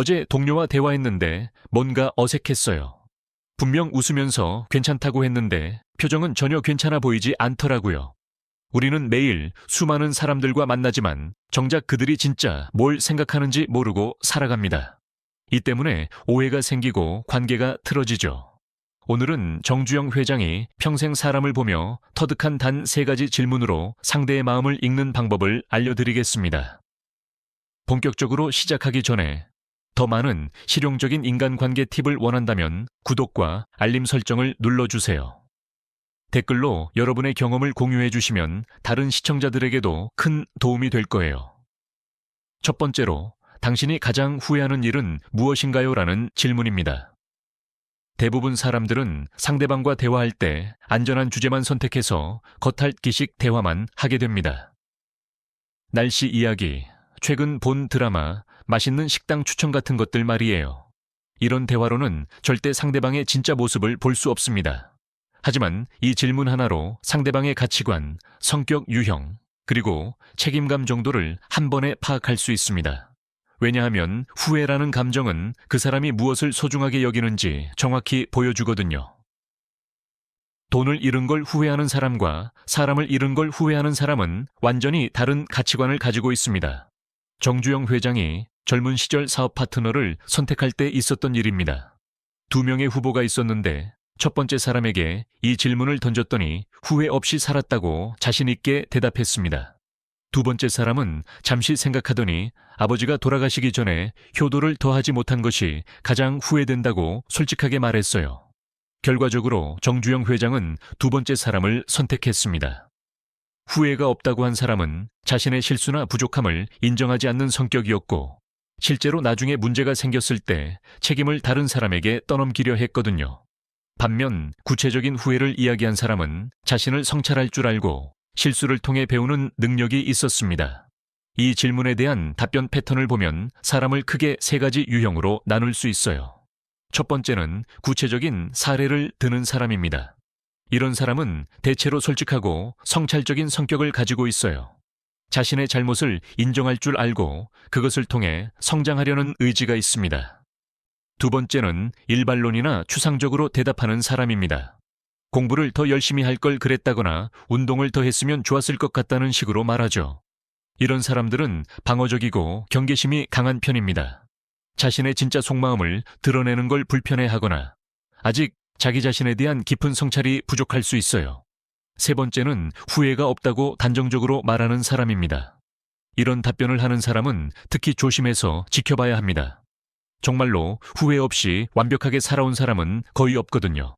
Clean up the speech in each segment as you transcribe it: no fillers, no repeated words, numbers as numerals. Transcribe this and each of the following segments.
어제 동료와 대화했는데 뭔가 어색했어요. 분명 웃으면서 괜찮다고 했는데 표정은 전혀 괜찮아 보이지 않더라고요. 우리는 매일 수많은 사람들과 만나지만 정작 그들이 진짜 뭘 생각하는지 모르고 살아갑니다. 이 때문에 오해가 생기고 관계가 틀어지죠. 오늘은 정주영 회장이 평생 사람을 보며 터득한 단 3가지 질문으로 상대의 마음을 읽는 방법을 알려드리겠습니다. 본격적으로 시작하기 전에 더 많은 실용적인 인간관계 팁을 원한다면 구독과 알림 설정을 눌러주세요. 댓글로 여러분의 경험을 공유해 주시면 다른 시청자들에게도 큰 도움이 될 거예요. 첫 번째로, 당신이 가장 후회하는 일은 무엇인가요? 라는 질문입니다. 대부분 사람들은 상대방과 대화할 때 안전한 주제만 선택해서 겉핥기식 대화만 하게 됩니다. 날씨 이야기, 최근 본 드라마, 맛있는 식당 추천 같은 것들 말이에요. 이런 대화로는 절대 상대방의 진짜 모습을 볼 수 없습니다. 하지만 이 질문 하나로 상대방의 가치관, 성격 유형, 그리고 책임감 정도를 한 번에 파악할 수 있습니다. 왜냐하면 후회라는 감정은 그 사람이 무엇을 소중하게 여기는지 정확히 보여주거든요. 돈을 잃은 걸 후회하는 사람과 사람을 잃은 걸 후회하는 사람은 완전히 다른 가치관을 가지고 있습니다. 정주영 회장이 젊은 시절 사업 파트너를 선택할 때 있었던 일입니다. 2명의 후보가 있었는데 첫 번째 사람에게 이 질문을 던졌더니 후회 없이 살았다고 자신 있게 대답했습니다. 두 번째 사람은 잠시 생각하더니 아버지가 돌아가시기 전에 효도를 더하지 못한 것이 가장 후회된다고 솔직하게 말했어요. 결과적으로 정주영 회장은 두 번째 사람을 선택했습니다. 후회가 없다고 한 사람은 자신의 실수나 부족함을 인정하지 않는 성격이었고, 실제로 나중에 문제가 생겼을 때 책임을 다른 사람에게 떠넘기려 했거든요. 반면 구체적인 후회를 이야기한 사람은 자신을 성찰할 줄 알고 실수를 통해 배우는 능력이 있었습니다. 이 질문에 대한 답변 패턴을 보면 사람을 크게 3가지 유형으로 나눌 수 있어요. 첫 번째는 구체적인 사례를 드는 사람입니다. 이런 사람은 대체로 솔직하고 성찰적인 성격을 가지고 있어요. 자신의 잘못을 인정할 줄 알고 그것을 통해 성장하려는 의지가 있습니다. 두 번째는 일반론이나 추상적으로 대답하는 사람입니다. 공부를 더 열심히 할 걸 그랬다거나 운동을 더 했으면 좋았을 것 같다는 식으로 말하죠. 이런 사람들은 방어적이고 경계심이 강한 편입니다. 자신의 진짜 속마음을 드러내는 걸 불편해하거나 아직 자기 자신에 대한 깊은 성찰이 부족할 수 있어요. 세 번째는 후회가 없다고 단정적으로 말하는 사람입니다. 이런 답변을 하는 사람은 특히 조심해서 지켜봐야 합니다. 정말로 후회 없이 완벽하게 살아온 사람은 거의 없거든요.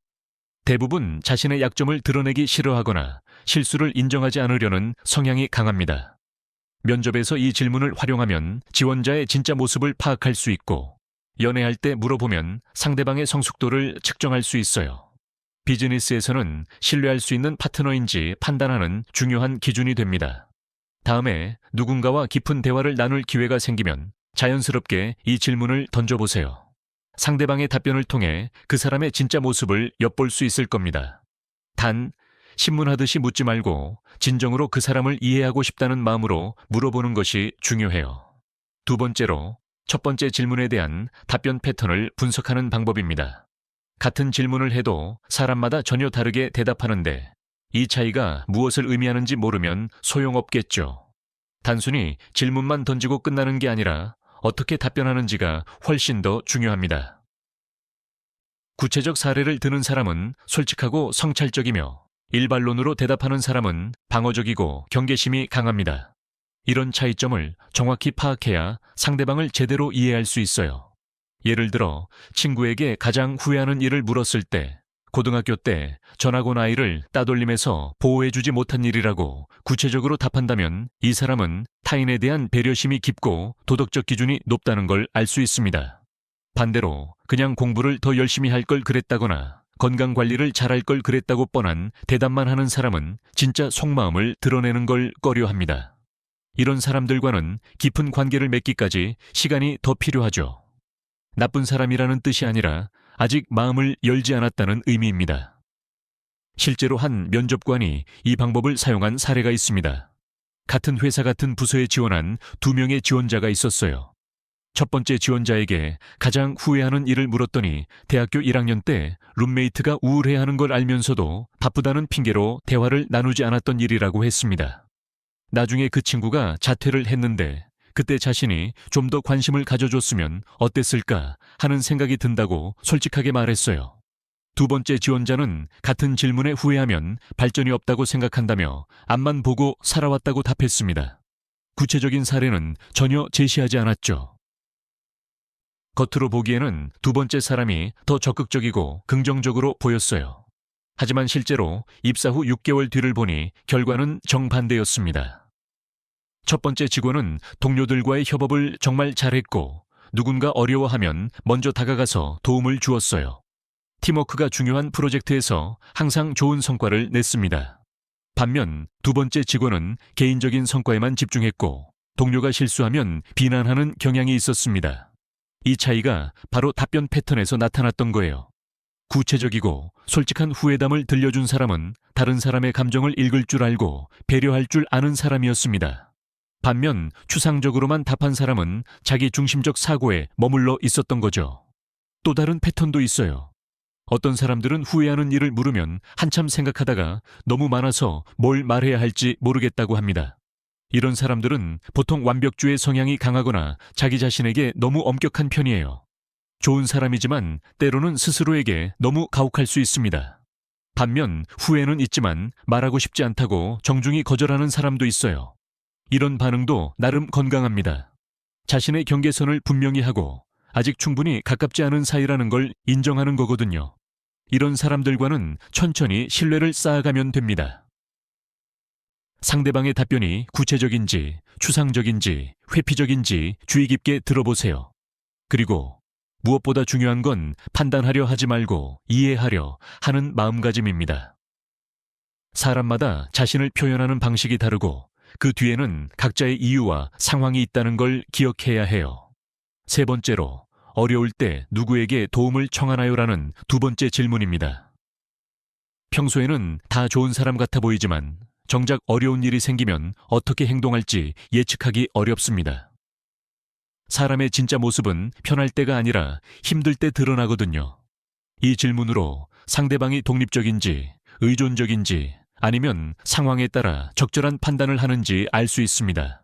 대부분 자신의 약점을 드러내기 싫어하거나 실수를 인정하지 않으려는 성향이 강합니다. 면접에서 이 질문을 활용하면 지원자의 진짜 모습을 파악할 수 있고, 연애할 때 물어보면 상대방의 성숙도를 측정할 수 있어요. 비즈니스에서는 신뢰할 수 있는 파트너인지 판단하는 중요한 기준이 됩니다. 다음에 누군가와 깊은 대화를 나눌 기회가 생기면 자연스럽게 이 질문을 던져보세요. 상대방의 답변을 통해 그 사람의 진짜 모습을 엿볼 수 있을 겁니다. 단, 신문하듯이 묻지 말고 진정으로 그 사람을 이해하고 싶다는 마음으로 물어보는 것이 중요해요. 두 번째로, 첫 번째 질문에 대한 답변 패턴을 분석하는 방법입니다. 같은 질문을 해도 사람마다 전혀 다르게 대답하는데 이 차이가 무엇을 의미하는지 모르면 소용없겠죠. 단순히 질문만 던지고 끝나는 게 아니라 어떻게 답변하는지가 훨씬 더 중요합니다. 구체적 사례를 드는 사람은 솔직하고 성찰적이며 일반론으로 대답하는 사람은 방어적이고 경계심이 강합니다. 이런 차이점을 정확히 파악해야 상대방을 제대로 이해할 수 있어요. 예를 들어 친구에게 가장 후회하는 일을 물었을 때 고등학교 때 전학 온 아이를 따돌림해서 보호해주지 못한 일이라고 구체적으로 답한다면 이 사람은 타인에 대한 배려심이 깊고 도덕적 기준이 높다는 걸 알 수 있습니다. 반대로 그냥 공부를 더 열심히 할 걸 그랬다거나 건강관리를 잘할 걸 그랬다고 뻔한 대답만 하는 사람은 진짜 속마음을 드러내는 걸 꺼려합니다. 이런 사람들과는 깊은 관계를 맺기까지 시간이 더 필요하죠. 나쁜 사람이라는 뜻이 아니라 아직 마음을 열지 않았다는 의미입니다. 실제로 한 면접관이 이 방법을 사용한 사례가 있습니다. 같은 회사 같은 부서에 지원한 2명의 지원자가 있었어요. 첫 번째 지원자에게 가장 후회하는 일을 물었더니 대학교 1학년 때 룸메이트가 우울해하는 걸 알면서도 바쁘다는 핑계로 대화를 나누지 않았던 일이라고 했습니다. 나중에 그 친구가 자퇴를 했는데 그때 자신이 좀 더 관심을 가져줬으면 어땠을까 하는 생각이 든다고 솔직하게 말했어요. 두 번째 지원자는 같은 질문에 후회하면 발전이 없다고 생각한다며 앞만 보고 살아왔다고 답했습니다. 구체적인 사례는 전혀 제시하지 않았죠. 겉으로 보기에는 두 번째 사람이 더 적극적이고 긍정적으로 보였어요. 하지만 실제로 입사 후 6개월 뒤를 보니 결과는 정반대였습니다. 첫 번째 직원은 동료들과의 협업을 정말 잘했고 누군가 어려워하면 먼저 다가가서 도움을 주었어요. 팀워크가 중요한 프로젝트에서 항상 좋은 성과를 냈습니다. 반면 두 번째 직원은 개인적인 성과에만 집중했고 동료가 실수하면 비난하는 경향이 있었습니다. 이 차이가 바로 답변 패턴에서 나타났던 거예요. 구체적이고 솔직한 후회담을 들려준 사람은 다른 사람의 감정을 읽을 줄 알고 배려할 줄 아는 사람이었습니다. 반면 추상적으로만 답한 사람은 자기 중심적 사고에 머물러 있었던 거죠. 또 다른 패턴도 있어요. 어떤 사람들은 후회하는 일을 물으면 한참 생각하다가 너무 많아서 뭘 말해야 할지 모르겠다고 합니다. 이런 사람들은 보통 완벽주의 성향이 강하거나 자기 자신에게 너무 엄격한 편이에요. 좋은 사람이지만 때로는 스스로에게 너무 가혹할 수 있습니다. 반면 후회는 있지만 말하고 싶지 않다고 정중히 거절하는 사람도 있어요. 이런 반응도 나름 건강합니다. 자신의 경계선을 분명히 하고 아직 충분히 가깝지 않은 사이라는 걸 인정하는 거거든요. 이런 사람들과는 천천히 신뢰를 쌓아가면 됩니다. 상대방의 답변이 구체적인지, 추상적인지, 회피적인지 주의 깊게 들어보세요. 그리고 무엇보다 중요한 건 판단하려 하지 말고 이해하려 하는 마음가짐입니다. 사람마다 자신을 표현하는 방식이 다르고 그 뒤에는 각자의 이유와 상황이 있다는 걸 기억해야 해요. 세 번째로, 어려울 때 누구에게 도움을 청하나요라는 두 번째 질문입니다. 평소에는 다 좋은 사람 같아 보이지만 정작 어려운 일이 생기면 어떻게 행동할지 예측하기 어렵습니다. 사람의 진짜 모습은 편할 때가 아니라 힘들 때 드러나거든요. 이 질문으로 상대방이 독립적인지, 의존적인지, 아니면 상황에 따라 적절한 판단을 하는지 알 수 있습니다.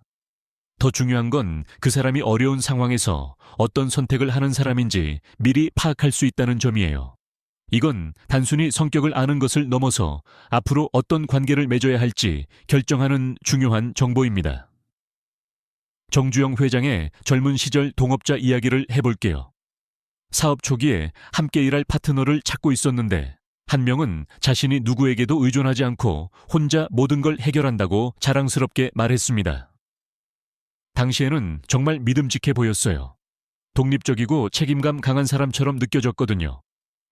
더 중요한 건 그 사람이 어려운 상황에서 어떤 선택을 하는 사람인지 미리 파악할 수 있다는 점이에요. 이건 단순히 성격을 아는 것을 넘어서 앞으로 어떤 관계를 맺어야 할지 결정하는 중요한 정보입니다. 정주영 회장의 젊은 시절 동업자 이야기를 해볼게요. 사업 초기에 함께 일할 파트너를 찾고 있었는데 한 명은 자신이 누구에게도 의존하지 않고 혼자 모든 걸 해결한다고 자랑스럽게 말했습니다. 당시에는 정말 믿음직해 보였어요. 독립적이고 책임감 강한 사람처럼 느껴졌거든요.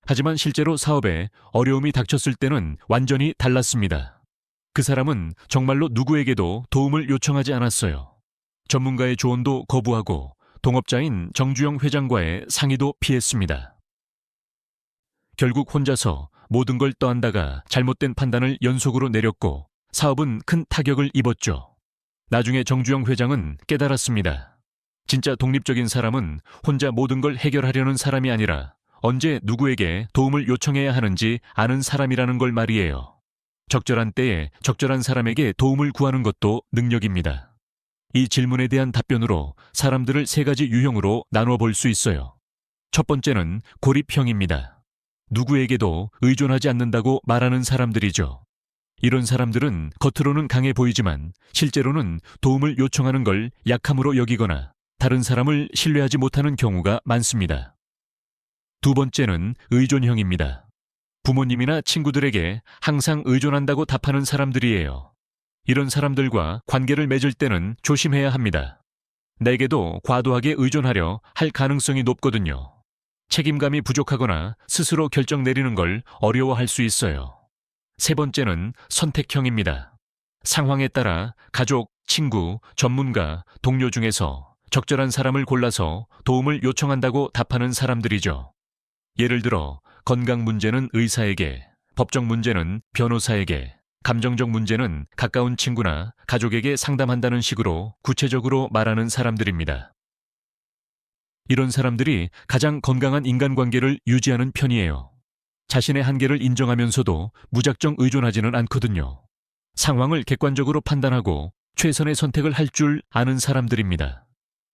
하지만 실제로 사업에 어려움이 닥쳤을 때는 완전히 달랐습니다. 그 사람은 정말로 누구에게도 도움을 요청하지 않았어요. 전문가의 조언도 거부하고 동업자인 정주영 회장과의 상의도 피했습니다. 결국 혼자서 모든 걸 떠안다가 잘못된 판단을 연속으로 내렸고 사업은 큰 타격을 입었죠. 나중에 정주영 회장은 깨달았습니다. 진짜 독립적인 사람은 혼자 모든 걸 해결하려는 사람이 아니라 언제 누구에게 도움을 요청해야 하는지 아는 사람이라는 걸 말이에요. 적절한 때에 적절한 사람에게 도움을 구하는 것도 능력입니다. 이 질문에 대한 답변으로 사람들을 세 가지 유형으로 나눠 볼 수 있어요. 첫 번째는 고립형입니다. 누구에게도 의존하지 않는다고 말하는 사람들이죠. 이런 사람들은 겉으로는 강해 보이지만 실제로는 도움을 요청하는 걸 약함으로 여기거나 다른 사람을 신뢰하지 못하는 경우가 많습니다. 두 번째는 의존형입니다. 부모님이나 친구들에게 항상 의존한다고 답하는 사람들이에요. 이런 사람들과 관계를 맺을 때는 조심해야 합니다. 내게도 과도하게 의존하려 할 가능성이 높거든요. 책임감이 부족하거나 스스로 결정 내리는 걸 어려워할 수 있어요. 세 번째는 선택형입니다. 상황에 따라 가족, 친구, 전문가, 동료 중에서 적절한 사람을 골라서 도움을 요청한다고 답하는 사람들이죠. 예를 들어 건강 문제는 의사에게, 법적 문제는 변호사에게, 감정적 문제는 가까운 친구나 가족에게 상담한다는 식으로 구체적으로 말하는 사람들입니다. 이런 사람들이 가장 건강한 인간관계를 유지하는 편이에요. 자신의 한계를 인정하면서도 무작정 의존하지는 않거든요. 상황을 객관적으로 판단하고 최선의 선택을 할 줄 아는 사람들입니다.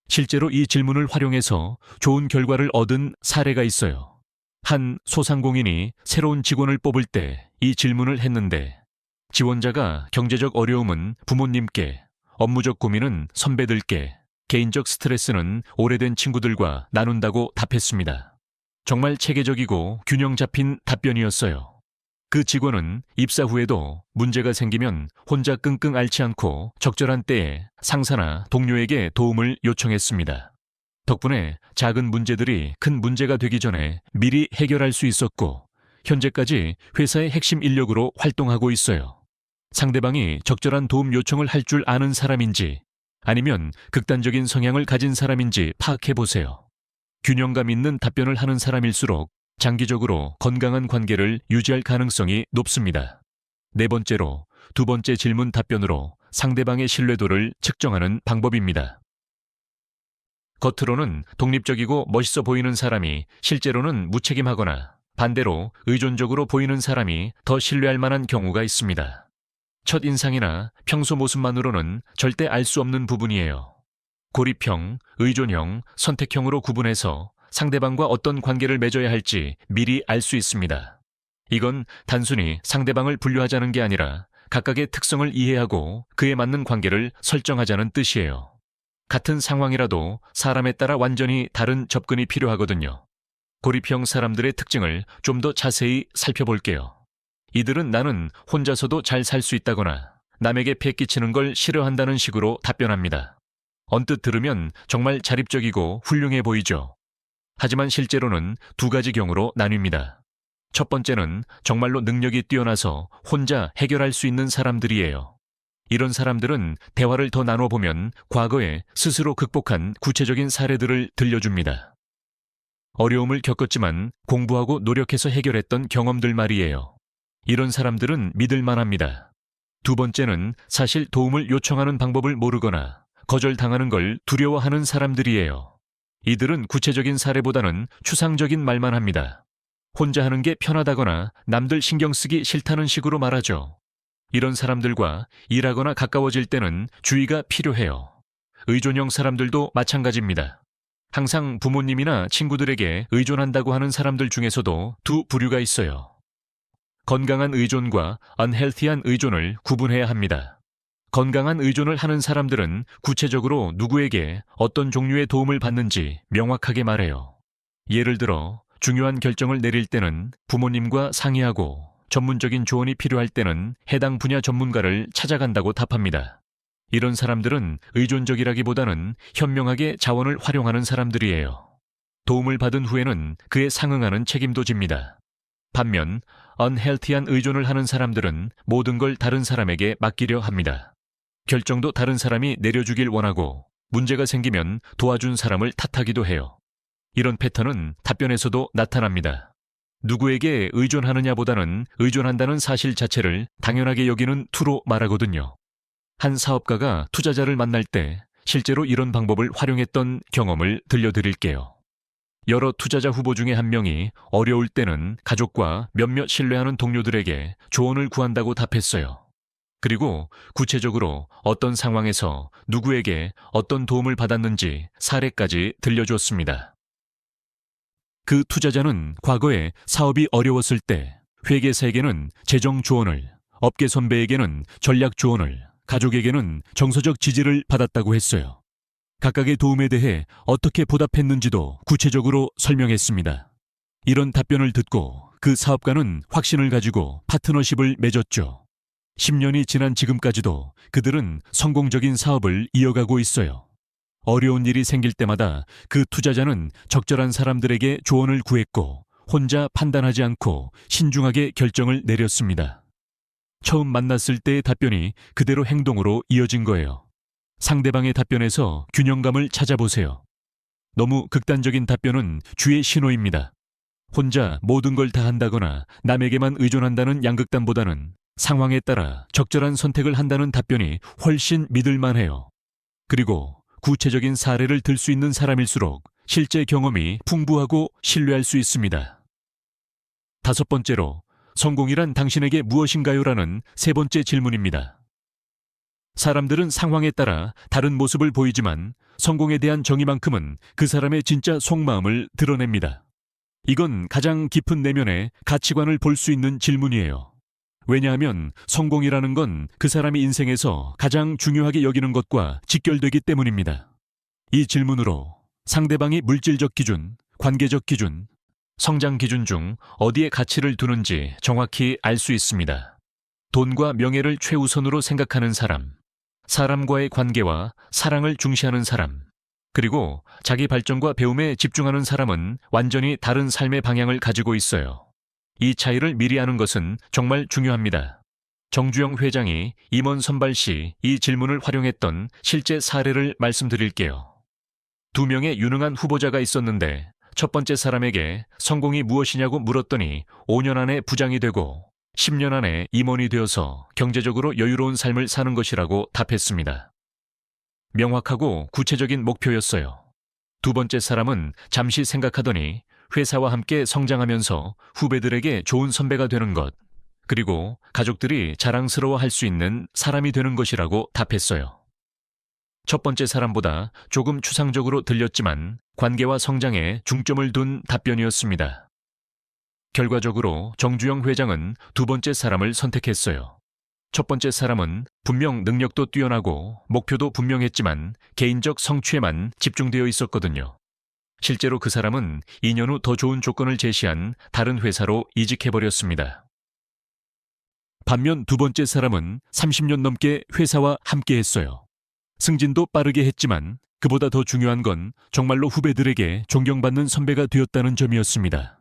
실제로 이 질문을 활용해서 좋은 결과를 얻은 사례가 있어요. 한 소상공인이 새로운 직원을 뽑을 때 이 질문을 했는데 지원자가 경제적 어려움은 부모님께, 업무적 고민은 선배들께, 개인적 스트레스는 오래된 친구들과 나눈다고 답했습니다. 정말 체계적이고 균형 잡힌 답변이었어요. 그 직원은 입사 후에도 문제가 생기면 혼자 끙끙 앓지 않고 적절한 때에 상사나 동료에게 도움을 요청했습니다. 덕분에 작은 문제들이 큰 문제가 되기 전에 미리 해결할 수 있었고 현재까지 회사의 핵심 인력으로 활동하고 있어요. 상대방이 적절한 도움 요청을 할 줄 아는 사람인지 아니면 극단적인 성향을 가진 사람인지 파악해 보세요. 균형감 있는 답변을 하는 사람일수록 장기적으로 건강한 관계를 유지할 가능성이 높습니다. 네 번째로, 두 번째 질문 답변으로 상대방의 신뢰도를 측정하는 방법입니다. 겉으로는 독립적이고 멋있어 보이는 사람이 실제로는 무책임하거나 반대로 의존적으로 보이는 사람이 더 신뢰할 만한 경우가 있습니다. 첫인상이나 평소 모습만으로는 절대 알 수 없는 부분이에요. 고립형, 의존형, 선택형으로 구분해서 상대방과 어떤 관계를 맺어야 할지 미리 알 수 있습니다. 이건 단순히 상대방을 분류하자는 게 아니라 각각의 특성을 이해하고 그에 맞는 관계를 설정하자는 뜻이에요. 같은 상황이라도 사람에 따라 완전히 다른 접근이 필요하거든요. 고립형 사람들의 특징을 좀 더 자세히 살펴볼게요. 이들은 나는 혼자서도 잘 살 수 있다거나 남에게 폐 끼치는 걸 싫어한다는 식으로 답변합니다. 언뜻 들으면 정말 자립적이고 훌륭해 보이죠. 하지만 실제로는 두 가지 경우로 나뉩니다. 첫 번째는 정말로 능력이 뛰어나서 혼자 해결할 수 있는 사람들이에요. 이런 사람들은 대화를 더 나눠보면 과거에 스스로 극복한 구체적인 사례들을 들려줍니다. 어려움을 겪었지만 공부하고 노력해서 해결했던 경험들 말이에요. 이런 사람들은 믿을 만합니다. 두 번째는 사실 도움을 요청하는 방법을 모르거나 거절당하는 걸 두려워하는 사람들이에요. 이들은 구체적인 사례보다는 추상적인 말만 합니다. 혼자 하는 게 편하다거나 남들 신경 쓰기 싫다는 식으로 말하죠. 이런 사람들과 일하거나 가까워질 때는 주의가 필요해요. 의존형 사람들도 마찬가지입니다. 항상 부모님이나 친구들에게 의존한다고 하는 사람들 중에서도 두 부류가 있어요. 건강한 의존과 unhealthy한 의존을 구분해야 합니다. 건강한 의존을 하는 사람들은 구체적으로 누구에게 어떤 종류의 도움을 받는지 명확하게 말해요. 예를 들어 중요한 결정을 내릴 때는 부모님과 상의하고 전문적인 조언이 필요할 때는 해당 분야 전문가를 찾아간다고 답합니다. 이런 사람들은 의존적이라기보다는 현명하게 자원을 활용하는 사람들이에요. 도움을 받은 후에는 그에 상응하는 책임도 집니다. 반면 unhealthy한 의존을 하는 사람들은 모든 걸 다른 사람에게 맡기려 합니다. 결정도 다른 사람이 내려주길 원하고 문제가 생기면 도와준 사람을 탓하기도 해요. 이런 패턴은 답변에서도 나타납니다. 누구에게 의존하느냐보다는 의존한다는 사실 자체를 당연하게 여기는 투로 말하거든요. 한 사업가가 투자자를 만날 때 실제로 이런 방법을 활용했던 경험을 들려드릴게요. 여러 투자자 후보 중에 한 명이 어려울 때는 가족과 몇몇 신뢰하는 동료들에게 조언을 구한다고 답했어요. 그리고 구체적으로 어떤 상황에서 누구에게 어떤 도움을 받았는지 사례까지 들려줬습니다. 그 투자자는 과거에 사업이 어려웠을 때 회계사에게는 재정 조언을, 업계 선배에게는 전략 조언을, 가족에게는 정서적 지지를 받았다고 했어요. 각각의 도움에 대해 어떻게 보답했는지도 구체적으로 설명했습니다. 이런 답변을 듣고 그 사업가는 확신을 가지고 파트너십을 맺었죠. 10년이 지난 지금까지도 그들은 성공적인 사업을 이어가고 있어요. 어려운 일이 생길 때마다 그 투자자는 적절한 사람들에게 조언을 구했고 혼자 판단하지 않고 신중하게 결정을 내렸습니다. 처음 만났을 때의 답변이 그대로 행동으로 이어진 거예요. 상대방의 답변에서 균형감을 찾아보세요. 너무 극단적인 답변은 주의 신호입니다. 혼자 모든 걸 다 한다거나 남에게만 의존한다는 양극단보다는 상황에 따라 적절한 선택을 한다는 답변이 훨씬 믿을만해요. 그리고 구체적인 사례를 들 수 있는 사람일수록 실제 경험이 풍부하고 신뢰할 수 있습니다. 다섯 번째로, 성공이란 당신에게 무엇인가요? 라는 세 번째 질문입니다. 사람들은 상황에 따라 다른 모습을 보이지만 성공에 대한 정의만큼은 그 사람의 진짜 속마음을 드러냅니다. 이건 가장 깊은 내면의 가치관을 볼 수 있는 질문이에요. 왜냐하면 성공이라는 건 그 사람이 인생에서 가장 중요하게 여기는 것과 직결되기 때문입니다. 이 질문으로 상대방이 물질적 기준, 관계적 기준, 성장 기준 중 어디에 가치를 두는지 정확히 알 수 있습니다. 돈과 명예를 최우선으로 생각하는 사람, 사람과의 관계와 사랑을 중시하는 사람, 그리고 자기 발전과 배움에 집중하는 사람은 완전히 다른 삶의 방향을 가지고 있어요. 이 차이를 미리 아는 것은 정말 중요합니다. 정주영 회장이 임원 선발 시 이 질문을 활용했던 실제 사례를 말씀드릴게요. 두 명의 유능한 후보자가 있었는데 첫 번째 사람에게 성공이 무엇이냐고 물었더니 5년 안에 부장이 되고 10년 안에 임원이 되어서 경제적으로 여유로운 삶을 사는 것이라고 답했습니다. 명확하고 구체적인 목표였어요. 두 번째 사람은 잠시 생각하더니 회사와 함께 성장하면서 후배들에게 좋은 선배가 되는 것, 그리고 가족들이 자랑스러워할 수 있는 사람이 되는 것이라고 답했어요. 첫 번째 사람보다 조금 추상적으로 들렸지만 관계와 성장에 중점을 둔 답변이었습니다. 결과적으로 정주영 회장은 두 번째 사람을 선택했어요. 첫 번째 사람은 분명 능력도 뛰어나고 목표도 분명했지만 개인적 성취에만 집중되어 있었거든요. 실제로 그 사람은 2년 후 더 좋은 조건을 제시한 다른 회사로 이직해버렸습니다. 반면 두 번째 사람은 30년 넘게 회사와 함께 했어요. 승진도 빠르게 했지만 그보다 더 중요한 건 정말로 후배들에게 존경받는 선배가 되었다는 점이었습니다.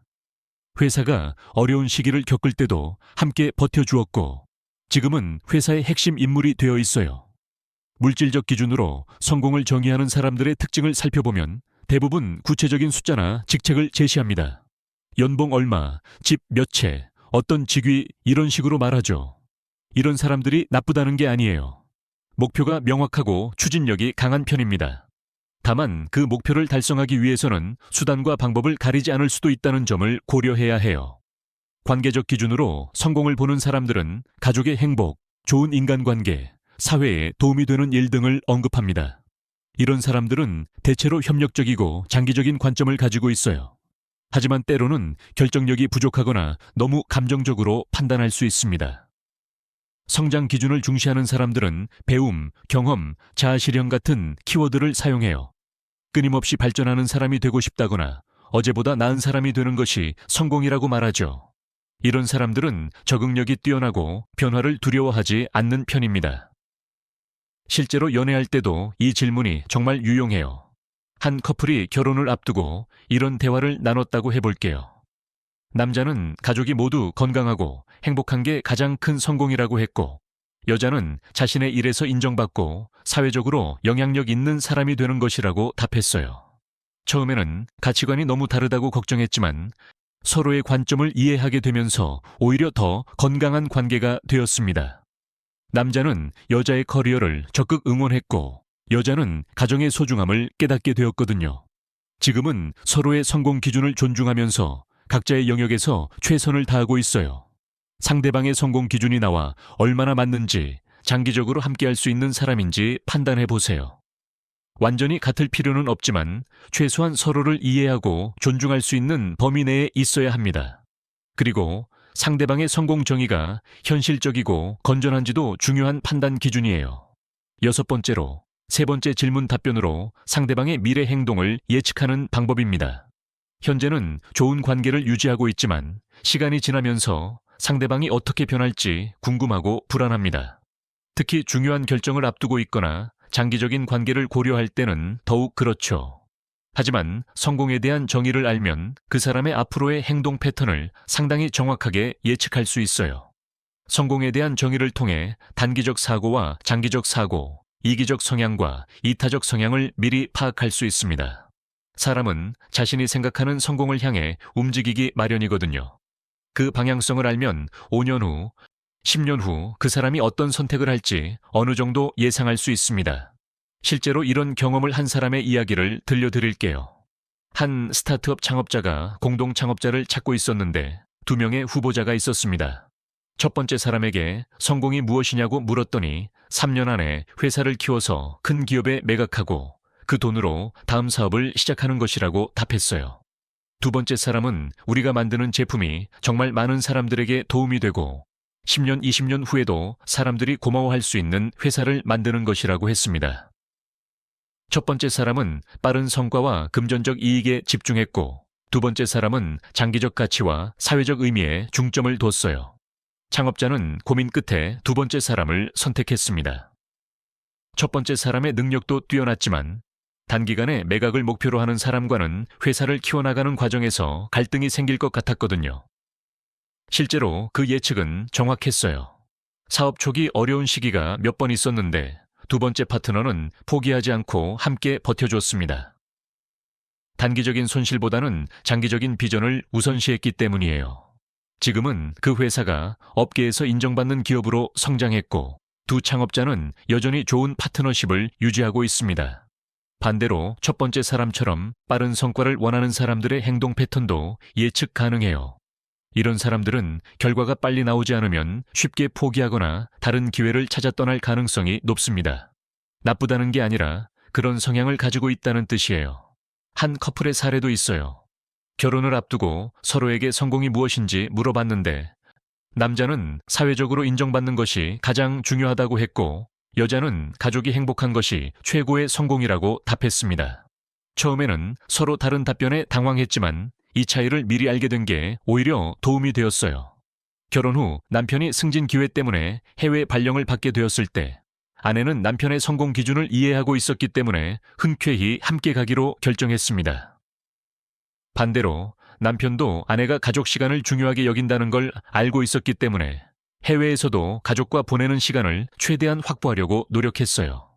회사가 어려운 시기를 겪을 때도 함께 버텨주었고 지금은 회사의 핵심 인물이 되어 있어요. 물질적 기준으로 성공을 정의하는 사람들의 특징을 살펴보면 대부분 구체적인 숫자나 직책을 제시합니다. 연봉 얼마, 집 몇 채, 어떤 직위 이런 식으로 말하죠. 이런 사람들이 나쁘다는 게 아니에요. 목표가 명확하고 추진력이 강한 편입니다. 다만 그 목표를 달성하기 위해서는 수단과 방법을 가리지 않을 수도 있다는 점을 고려해야 해요. 관계적 기준으로 성공을 보는 사람들은 가족의 행복, 좋은 인간관계, 사회에 도움이 되는 일 등을 언급합니다. 이런 사람들은 대체로 협력적이고 장기적인 관점을 가지고 있어요. 하지만 때로는 결정력이 부족하거나 너무 감정적으로 판단할 수 있습니다. 성장 기준을 중시하는 사람들은 배움, 경험, 자아실현 같은 키워드를 사용해요. 끊임없이 발전하는 사람이 되고 싶다거나 어제보다 나은 사람이 되는 것이 성공이라고 말하죠. 이런 사람들은 적응력이 뛰어나고 변화를 두려워하지 않는 편입니다. 실제로 연애할 때도 이 질문이 정말 유용해요. 한 커플이 결혼을 앞두고 이런 대화를 나눴다고 해볼게요. 남자는 가족이 모두 건강하고 행복한 게 가장 큰 성공이라고 했고, 여자는 자신의 일에서 인정받고 사회적으로 영향력 있는 사람이 되는 것이라고 답했어요. 처음에는 가치관이 너무 다르다고 걱정했지만 서로의 관점을 이해하게 되면서 오히려 더 건강한 관계가 되었습니다. 남자는 여자의 커리어를 적극 응원했고, 여자는 가정의 소중함을 깨닫게 되었거든요. 지금은 서로의 성공 기준을 존중하면서 각자의 영역에서 최선을 다하고 있어요. 상대방의 성공 기준이 나와 얼마나 맞는지, 장기적으로 함께할 수 있는 사람인지 판단해 보세요. 완전히 같을 필요는 없지만 최소한 서로를 이해하고 존중할 수 있는 범위 내에 있어야 합니다. 그리고 상대방의 성공 정의가 현실적이고 건전한지도 중요한 판단 기준이에요. 여섯 번째로, 세 번째 질문 답변으로 상대방의 미래 행동을 예측하는 방법입니다. 현재는 좋은 관계를 유지하고 있지만 시간이 지나면서 상대방이 어떻게 변할지 궁금하고 불안합니다. 특히 중요한 결정을 앞두고 있거나 장기적인 관계를 고려할 때는 더욱 그렇죠. 하지만 성공에 대한 정의를 알면 그 사람의 앞으로의 행동 패턴을 상당히 정확하게 예측할 수 있어요. 성공에 대한 정의를 통해 단기적 사고와 장기적 사고, 이기적 성향과 이타적 성향을 미리 파악할 수 있습니다. 사람은 자신이 생각하는 성공을 향해 움직이기 마련이거든요. 그 방향성을 알면 5년 후, 10년 후 그 사람이 어떤 선택을 할지 어느 정도 예상할 수 있습니다. 실제로 이런 경험을 한 사람의 이야기를 들려드릴게요. 한 스타트업 창업자가 공동 창업자를 찾고 있었는데 2명의 후보자가 있었습니다. 첫 번째 사람에게 성공이 무엇이냐고 물었더니 3년 안에 회사를 키워서 큰 기업에 매각하고 그 돈으로 다음 사업을 시작하는 것이라고 답했어요. 두 번째 사람은 우리가 만드는 제품이 정말 많은 사람들에게 도움이 되고 10년, 20년 후에도 사람들이 고마워할 수 있는 회사를 만드는 것이라고 했습니다. 첫 번째 사람은 빠른 성과와 금전적 이익에 집중했고 두 번째 사람은 장기적 가치와 사회적 의미에 중점을 뒀어요. 창업자는 고민 끝에 두 번째 사람을 선택했습니다. 첫 번째 사람의 능력도 뛰어났지만 단기간에 매각을 목표로 하는 사람과는 회사를 키워나가는 과정에서 갈등이 생길 것 같았거든요. 실제로 그 예측은 정확했어요. 사업 초기 어려운 시기가 몇 번 있었는데 두 번째 파트너는 포기하지 않고 함께 버텨줬습니다. 단기적인 손실보다는 장기적인 비전을 우선시했기 때문이에요. 지금은 그 회사가 업계에서 인정받는 기업으로 성장했고 두 창업자는 여전히 좋은 파트너십을 유지하고 있습니다. 반대로 첫 번째 사람처럼 빠른 성과를 원하는 사람들의 행동 패턴도 예측 가능해요. 이런 사람들은 결과가 빨리 나오지 않으면 쉽게 포기하거나 다른 기회를 찾아 떠날 가능성이 높습니다. 나쁘다는 게 아니라 그런 성향을 가지고 있다는 뜻이에요. 한 커플의 사례도 있어요. 결혼을 앞두고 서로에게 성공이 무엇인지 물어봤는데 남자는 사회적으로 인정받는 것이 가장 중요하다고 했고 여자는 가족이 행복한 것이 최고의 성공이라고 답했습니다. 처음에는 서로 다른 답변에 당황했지만 이 차이를 미리 알게 된 게 오히려 도움이 되었어요. 결혼 후 남편이 승진 기회 때문에 해외 발령을 받게 되었을 때 아내는 남편의 성공 기준을 이해하고 있었기 때문에 흔쾌히 함께 가기로 결정했습니다. 반대로 남편도 아내가 가족 시간을 중요하게 여긴다는 걸 알고 있었기 때문에 해외에서도 가족과 보내는 시간을 최대한 확보하려고 노력했어요.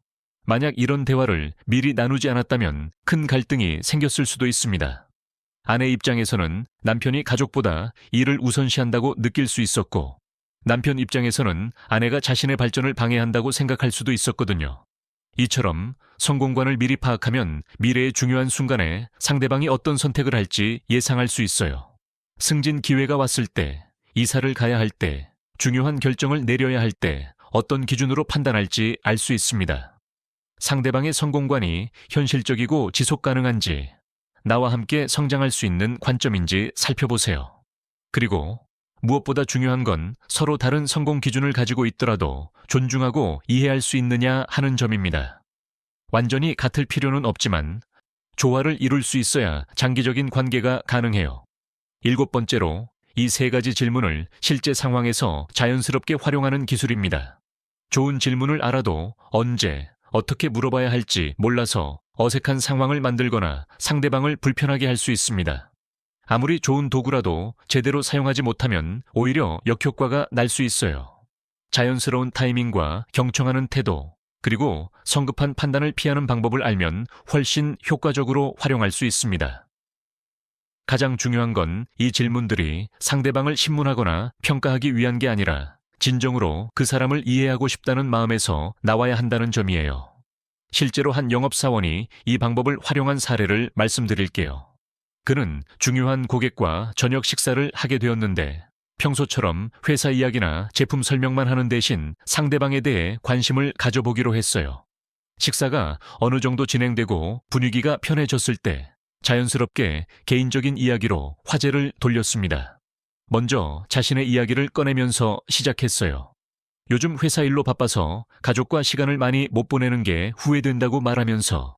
만약 이런 대화를 미리 나누지 않았다면 큰 갈등이 생겼을 수도 있습니다. 아내 입장에서는 남편이 가족보다 일을 우선시한다고 느낄 수 있었고 남편 입장에서는 아내가 자신의 발전을 방해한다고 생각할 수도 있었거든요. 이처럼 성공관을 미리 파악하면 미래의 중요한 순간에 상대방이 어떤 선택을 할지 예상할 수 있어요. 승진 기회가 왔을 때, 이사를 가야 할 때, 중요한 결정을 내려야 할 때 어떤 기준으로 판단할지 알 수 있습니다. 상대방의 성공관이 현실적이고 지속 가능한지, 나와 함께 성장할 수 있는 관점인지 살펴보세요. 그리고 무엇보다 중요한 건 서로 다른 성공 기준을 가지고 있더라도 존중하고 이해할 수 있느냐 하는 점입니다. 완전히 같을 필요는 없지만 조화를 이룰 수 있어야 장기적인 관계가 가능해요. 7번째로 이 3가지 질문을 실제 상황에서 자연스럽게 활용하는 기술입니다. 좋은 질문을 알아도 언제, 어떻게 물어봐야 할지 몰라서 어색한 상황을 만들거나 상대방을 불편하게 할 수 있습니다. 아무리 좋은 도구라도 제대로 사용하지 못하면 오히려 역효과가 날 수 있어요. 자연스러운 타이밍과 경청하는 태도, 그리고 성급한 판단을 피하는 방법을 알면 훨씬 효과적으로 활용할 수 있습니다. 가장 중요한 건 이 질문들이 상대방을 신문하거나 평가하기 위한 게 아니라 진정으로 그 사람을 이해하고 싶다는 마음에서 나와야 한다는 점이에요. 실제로 한 영업사원이 이 방법을 활용한 사례를 말씀드릴게요. 그는 중요한 고객과 저녁 식사를 하게 되었는데 평소처럼 회사 이야기나 제품 설명만 하는 대신 상대방에 대해 관심을 가져보기로 했어요. 식사가 어느 정도 진행되고 분위기가 편해졌을 때 자연스럽게 개인적인 이야기로 화제를 돌렸습니다. 먼저 자신의 이야기를 꺼내면서 시작했어요. 요즘 회사 일로 바빠서 가족과 시간을 많이 못 보내는 게 후회된다고 말하면서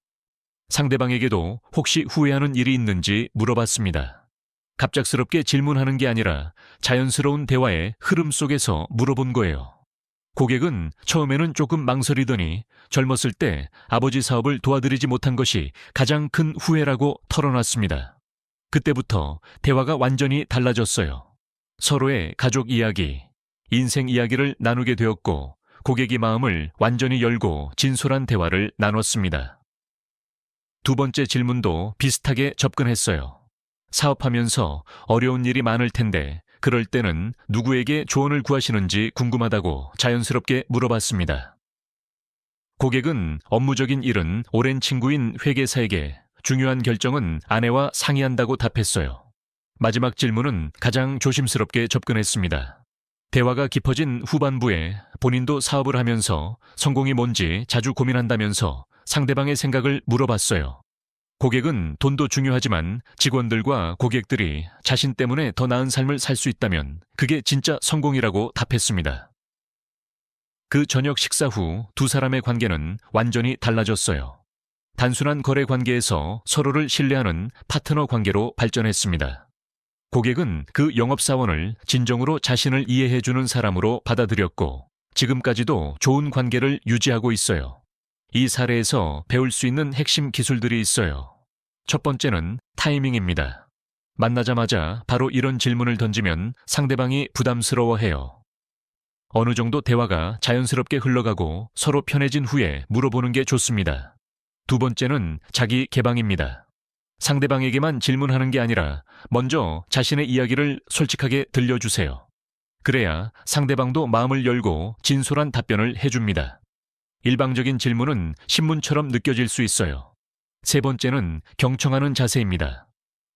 상대방에게도 혹시 후회하는 일이 있는지 물어봤습니다. 갑작스럽게 질문하는 게 아니라 자연스러운 대화의 흐름 속에서 물어본 거예요. 고객은 처음에는 조금 망설이더니 젊었을 때 아버지 사업을 도와드리지 못한 것이 가장 큰 후회라고 털어놨습니다. 그때부터 대화가 완전히 달라졌어요. 서로의 가족 이야기, 인생 이야기를 나누게 되었고 고객이 마음을 완전히 열고 진솔한 대화를 나눴습니다. 두 번째 질문도 비슷하게 접근했어요. 사업하면서 어려운 일이 많을 텐데 그럴 때는 누구에게 조언을 구하시는지 궁금하다고 자연스럽게 물어봤습니다. 고객은 업무적인 일은 오랜 친구인 회계사에게, 중요한 결정은 아내와 상의한다고 답했어요. 마지막 질문은 가장 조심스럽게 접근했습니다. 대화가 깊어진 후반부에 본인도 사업을 하면서 성공이 뭔지 자주 고민한다면서 상대방의 생각을 물어봤어요. 고객은 돈도 중요하지만 직원들과 고객들이 자신 때문에 더 나은 삶을 살 수 있다면 그게 진짜 성공이라고 답했습니다. 그 저녁 식사 후 두 사람의 관계는 완전히 달라졌어요. 단순한 거래 관계에서 서로를 신뢰하는 파트너 관계로 발전했습니다. 고객은 그 영업사원을 진정으로 자신을 이해해주는 사람으로 받아들였고 지금까지도 좋은 관계를 유지하고 있어요. 이 사례에서 배울 수 있는 핵심 기술들이 있어요. 첫 번째는 타이밍입니다. 만나자마자 바로 이런 질문을 던지면 상대방이 부담스러워해요. 어느 정도 대화가 자연스럽게 흘러가고 서로 편해진 후에 물어보는 게 좋습니다. 두 번째는 자기 개방입니다. 상대방에게만 질문하는 게 아니라 먼저 자신의 이야기를 솔직하게 들려주세요. 그래야 상대방도 마음을 열고 진솔한 답변을 해줍니다. 일방적인 질문은 신문처럼 느껴질 수 있어요. 세 번째는 경청하는 자세입니다.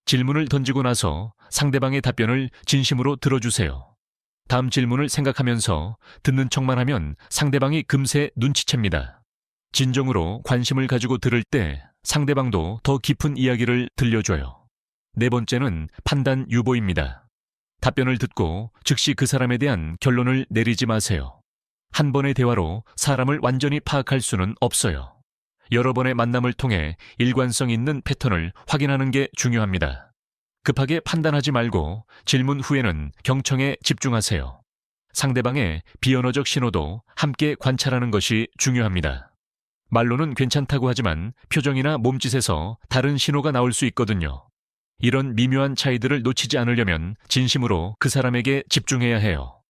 질문을 던지고 나서 상대방의 답변을 진심으로 들어주세요. 다음 질문을 생각하면서 듣는 척만 하면 상대방이 금세 눈치챕니다. 진정으로 관심을 가지고 들을 때 상대방도 더 깊은 이야기를 들려줘요. 네 번째는 판단 유보입니다. 답변을 듣고 즉시 그 사람에 대한 결론을 내리지 마세요. 한 번의 대화로 사람을 완전히 파악할 수는 없어요. 여러 번의 만남을 통해 일관성 있는 패턴을 확인하는 게 중요합니다. 급하게 판단하지 말고 질문 후에는 경청에 집중하세요. 상대방의 비언어적 신호도 함께 관찰하는 것이 중요합니다. 말로는 괜찮다고 하지만 표정이나 몸짓에서 다른 신호가 나올 수 있거든요. 이런 미묘한 차이들을 놓치지 않으려면 진심으로 그 사람에게 집중해야 해요.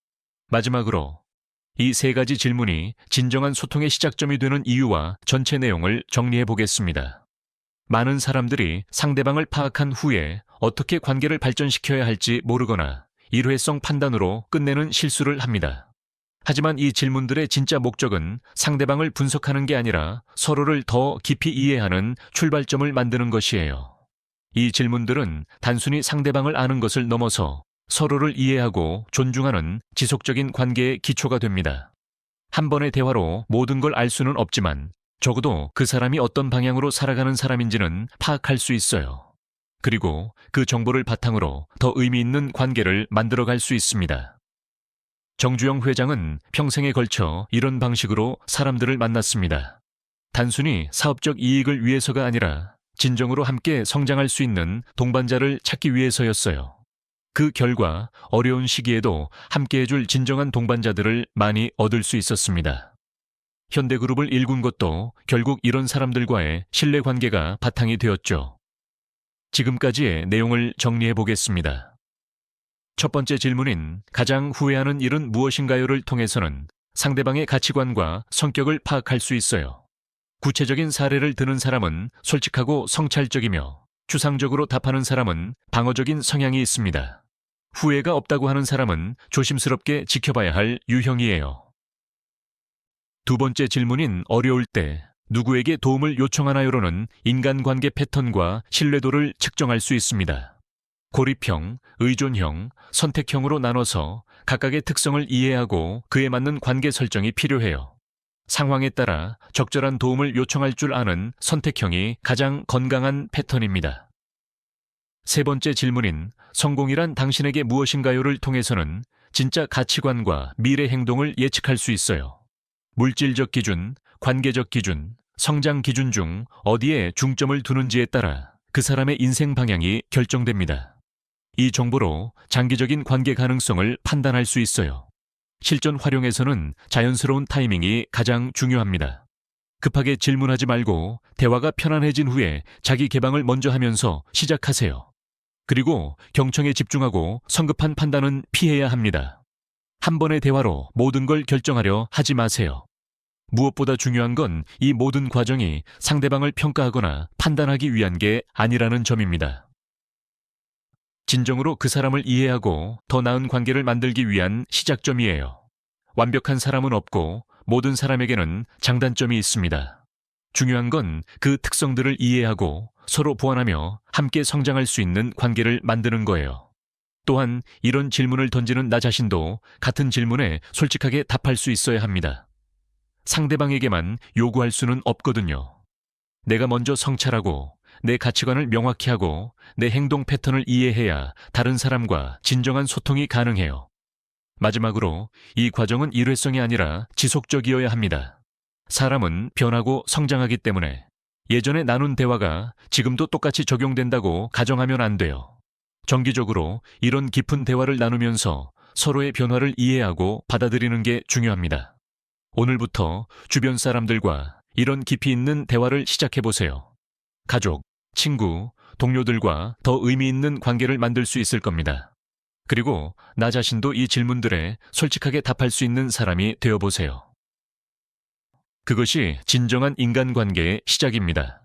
마지막으로 이 세 가지 질문이 진정한 소통의 시작점이 되는 이유와 전체 내용을 정리해 보겠습니다. 많은 사람들이 상대방을 파악한 후에 어떻게 관계를 발전시켜야 할지 모르거나 일회성 판단으로 끝내는 실수를 합니다. 하지만 이 질문들의 진짜 목적은 상대방을 분석하는 게 아니라 서로를 더 깊이 이해하는 출발점을 만드는 것이에요. 이 질문들은 단순히 상대방을 아는 것을 넘어서 서로를 이해하고 존중하는 지속적인 관계의 기초가 됩니다. 한 번의 대화로 모든 걸 알 수는 없지만 적어도 그 사람이 어떤 방향으로 살아가는 사람인지는 파악할 수 있어요. 그리고 그 정보를 바탕으로 더 의미 있는 관계를 만들어갈 수 있습니다. 정주영 회장은 평생에 걸쳐 이런 방식으로 사람들을 만났습니다. 단순히 사업적 이익을 위해서가 아니라 진정으로 함께 성장할 수 있는 동반자를 찾기 위해서였어요. 그 결과 어려운 시기에도 함께 해줄 진정한 동반자들을 많이 얻을 수 있었습니다. 현대그룹을 일군 것도 결국 이런 사람들과의 신뢰관계가 바탕이 되었죠. 지금까지의 내용을 정리해 보겠습니다. 첫 번째 질문인 가장 후회하는 일은 무엇인가요를 통해서는 상대방의 가치관과 성격을 파악할 수 있어요. 구체적인 사례를 드는 사람은 솔직하고 성찰적이며 추상적으로 답하는 사람은 방어적인 성향이 있습니다. 후회가 없다고 하는 사람은 조심스럽게 지켜봐야 할 유형이에요. 두 번째 질문인 어려울 때 누구에게 도움을 요청하나요로는 인간관계 패턴과 신뢰도를 측정할 수 있습니다. 고립형, 의존형, 선택형으로 나눠서 각각의 특성을 이해하고 그에 맞는 관계 설정이 필요해요. 상황에 따라 적절한 도움을 요청할 줄 아는 선택형이 가장 건강한 패턴입니다. 세 번째 질문인 성공이란 당신에게 무엇인가요를 통해서는 진짜 가치관과 미래 행동을 예측할 수 있어요. 물질적 기준, 관계적 기준, 성장 기준 중 어디에 중점을 두는지에 따라 그 사람의 인생 방향이 결정됩니다. 이 정보로 장기적인 관계 가능성을 판단할 수 있어요. 실전 활용에서는 자연스러운 타이밍이 가장 중요합니다. 급하게 질문하지 말고 대화가 편안해진 후에 자기 개방을 먼저 하면서 시작하세요. 그리고 경청에 집중하고 성급한 판단은 피해야 합니다. 한 번의 대화로 모든 걸 결정하려 하지 마세요. 무엇보다 중요한 건 이 모든 과정이 상대방을 평가하거나 판단하기 위한 게 아니라는 점입니다. 진정으로 그 사람을 이해하고 더 나은 관계를 만들기 위한 시작점이에요. 완벽한 사람은 없고 모든 사람에게는 장단점이 있습니다. 중요한 건 그 특성들을 이해하고 서로 보완하며 함께 성장할 수 있는 관계를 만드는 거예요. 또한 이런 질문을 던지는 나 자신도 같은 질문에 솔직하게 답할 수 있어야 합니다. 상대방에게만 요구할 수는 없거든요. 내가 먼저 성찰하고 내 가치관을 명확히 하고 내 행동 패턴을 이해해야 다른 사람과 진정한 소통이 가능해요. 마지막으로 이 과정은 일회성이 아니라 지속적이어야 합니다. 사람은 변하고 성장하기 때문에 예전에 나눈 대화가 지금도 똑같이 적용된다고 가정하면 안 돼요. 정기적으로 이런 깊은 대화를 나누면서 서로의 변화를 이해하고 받아들이는 게 중요합니다. 오늘부터 주변 사람들과 이런 깊이 있는 대화를 시작해보세요. 가족, 친구, 동료들과 더 의미 있는 관계를 만들 수 있을 겁니다. 그리고 나 자신도 이 질문들에 솔직하게 답할 수 있는 사람이 되어보세요. 그것이 진정한 인간관계의 시작입니다.